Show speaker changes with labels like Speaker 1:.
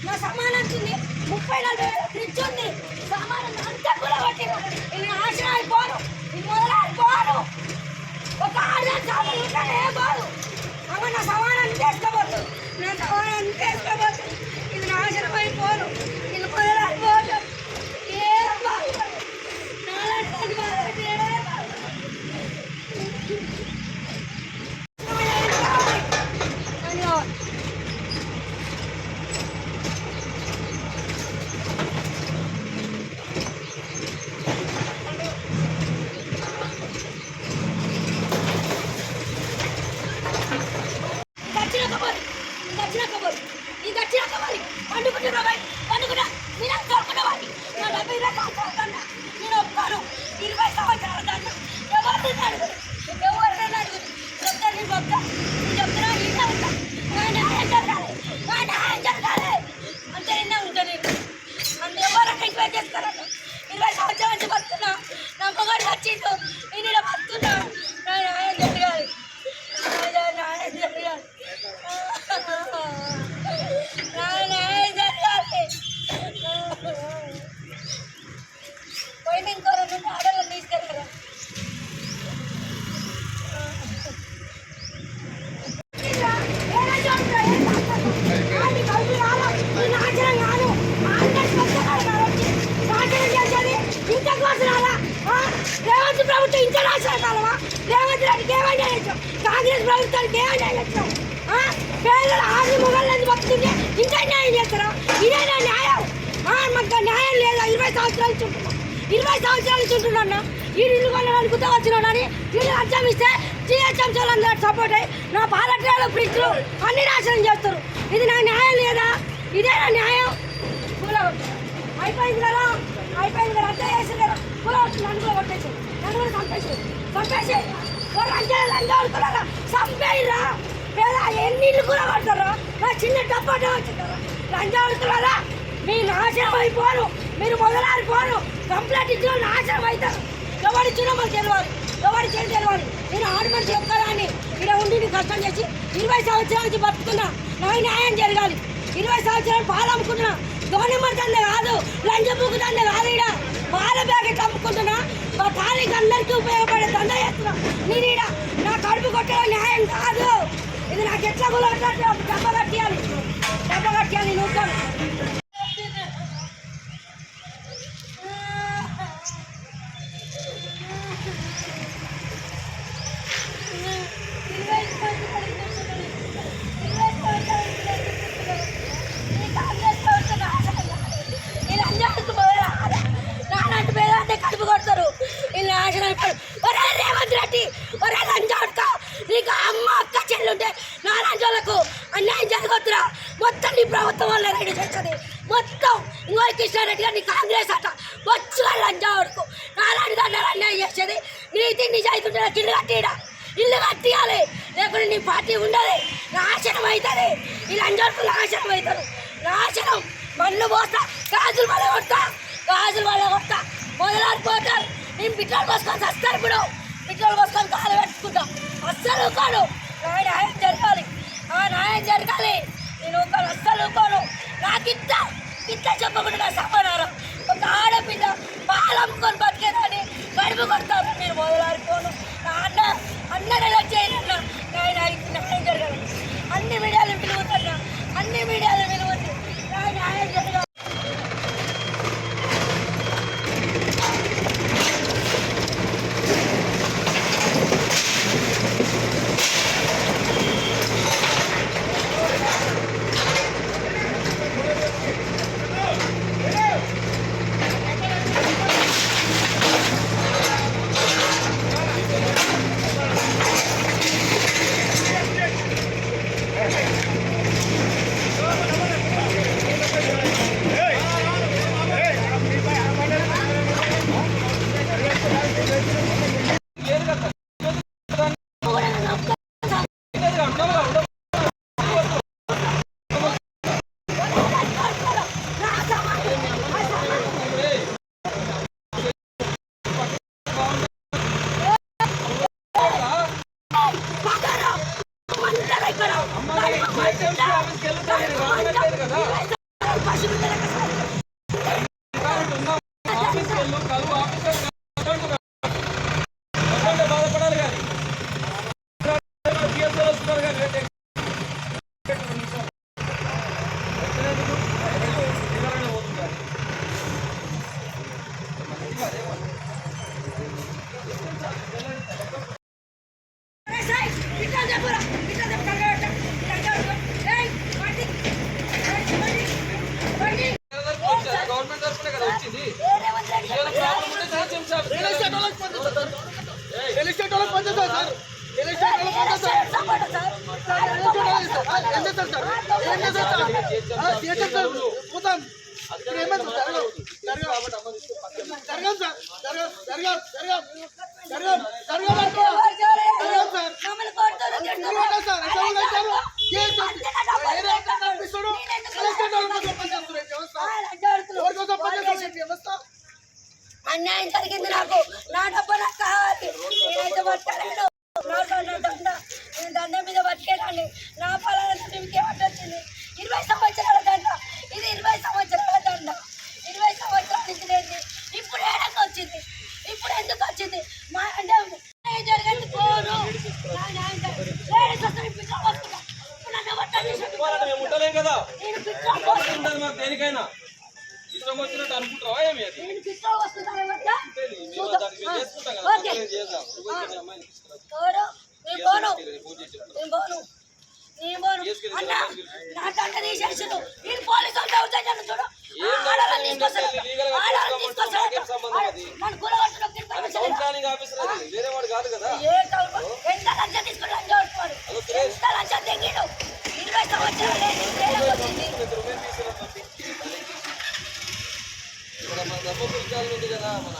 Speaker 1: నా సామాన్ వచ్చింది 30-40 ఫ్రిడ్జ్ ఉంది సామాన్ అంతా కూడా పట్టిన ఇది నాశనం అయిపోను ఇది మొదలైపోను ఒక ఆర్డర్ సామాన్ ఉంటేనే పోదు అమ్మ నా సామాన్ తీసుకోబోతు నా సామాన్ తీసుకోబోతు ఇది నాశనం అయిపోను ఇది మొదలైపోను ఏం బాగుంది నాలాంటి ప్రభుత్వం ఇంటర్నేషనల్ కాలమా రేవంత్ రెడ్డికి ఏమైనా కాంగ్రెస్ ప్రభుత్వానికి ఏమైనా పేదల ఆది మొగళ్ళని బతుకుంటే ఇంకా న్యాయం చేస్తారా ఇదేనా న్యాయం మాకు న్యాయం లేదా 20 సంవత్సరాలు చుంటున్నాం 20 సంవత్సరాలు చుంటున్నా ఈ ఇల్లు కొనడానికి గుర్తు వచ్చినానని వీళ్ళు అర్థం ఇస్తే జిహెచ్ఎంసీ వాళ్ళందరూ సపోర్ట్ అయ్యి నా పాలట్రేలు ఫ్రిడ్జ్లు అన్ని నాశనం చేస్తారు ఇది నా న్యాయం లేదా ఇదేనా న్యాయం అయిపోయింది కదా అంతా వేసి కదా నన్ను కూడా కొట్టేసి నన్ను కూడా చంపేసి లంచాడుతున్నారా చంపేయరా లేదా ఎన్ని ఇల్లు కూడా పడతారా నా చిన్న డబ్బాటే వచ్చింటారా లంచాడుతున్నారా మీ నాశనం అయిపోను మీరు మొదలారిపోను కంప్లైంట్ ఇచ్చిన నాశనం అవుతారు ఎవరిచ్చినా మాకు తెలియాలి ఎవరి చేతి తెలియాలి నేను ఆర్మెంట్ చెప్తానని ఇక్కడ ఉండి నేను కష్టం చేసి 20 సంవత్సరాల నుంచి బతుకుతున్నా నాకు న్యాయం జరగాలి 20 సంవత్సరాలు పాలు అమ్ముకుంటున్నా గవర్నమెంట్ దందే కాదు లంచ బుక్ దందే కాదు ఇక్కడ పాల ప్యాకెట్ అమ్ముకుంటున్నా మా తాళికి అందరికీ ఉపయోగపడే దంద చేస్తున్నా నేను ఇక్కడ నా కడుపు కొట్టే న్యాయం కాదు ఇది నాకు ఎట్లా కూడా డబ్బ కట్టియాలి నువ్వు కడుపు కొడతారు వీళ్ళు నాశనం అయిపోయారు ఒరే రేవంత్ రెడ్డి ఒరే లంచాడుకో నీకు అమ్మ అక్క చెల్లుంటే నా లంచాలకు అన్యాయం జరగొద్దురా మొత్తం నీ ప్రభుత్వం వల్ల రెడీ చేస్తుంది మొత్తం. ఇంకో కృష్ణారెడ్డి గారిని కాంగ్రెస్ అట వచ్చుగా లంచా వరకు నాలాంటి దాన్ని అన్యాయం చేసేది. నీతి నిజాయితీ ఉంటే నాకు ఇల్లు కట్టియాలి, లేకుంటే నీ పార్టీ ఉండదు, నాశనం అవుతుంది. ఈ లంచోడుకు నాశనం అవుతారు. నాశనం మన్ను పోస్తా, గాజులు వల్ల కొడతా మొదలాడిపోతారు. నేను పెట్రోల్ పోసుకొని వస్తాను. ఇప్పుడు పెట్రోల్ పోసుకొని కాలు పెట్టుకుంటా. అస్సలు ఊకోను. నా న్యాయం జరగాలి, నేను ఊకోను, అస్సలు ఊకోను. నాకు ఇంత చెప్పకుండా నా సమానారం. ఒక ఆడపిల్ల పాలు అమ్ముకొని బతికేదాన్ని గడుపు కొడతాను. నేను మొదలాడిపోను. నా అన్న ఎలక్ట్ చేయనన్నా న్యాయం జరగాలి. అన్ని మీడియాలు పిలువుతున్నా, అన్ని మీడియాలు పిలువుతుంది. నా న్యాయం జరగాలి. అన్యాయం జరిగింది. నాకు నా డబ్బు నాకు కావాలి. నేనైతే బతకలేను. నేను దండం మీద బతికేదాన్ని. నా పొలాలను మీకే వచ్చింది. 20 సంవత్సరాల దండ. ఇది 20 సంవత్సరాల దండ. 20 సంవత్సరాల నుంచి లేదు. ఇప్పుడు ఏడకి వచ్చింది. ఇప్పుడు ఎందుకు వచ్చింది? మా అంటే జరిగింది పోను.
Speaker 2: దేనికైనా ఇష్టం వచ్చినట్టు అనుకుంటావా ఏమి అది? వేరే వాడు కాదు కదా.
Speaker 1: 20 సంవత్సరాలు
Speaker 2: మన ఉంది కదా మన